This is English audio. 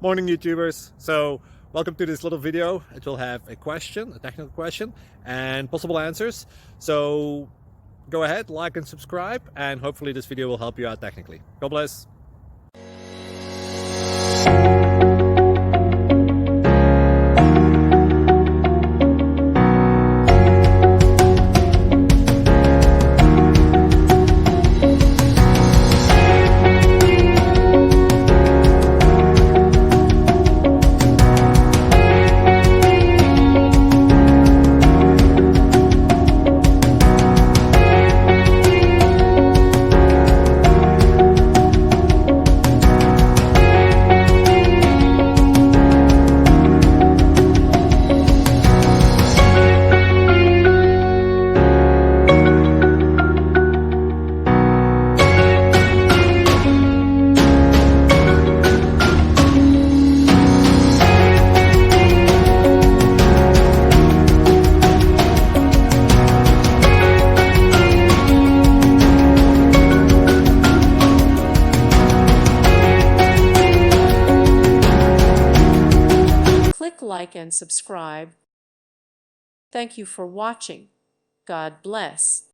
Morning YouTubers. So welcome to this little video. It will have a question, a technical question, and possible answers. So go ahead, like and subscribe, and hopefully this video will help you out technically. God bless. Click like and subscribe. Thank you for watching. God bless.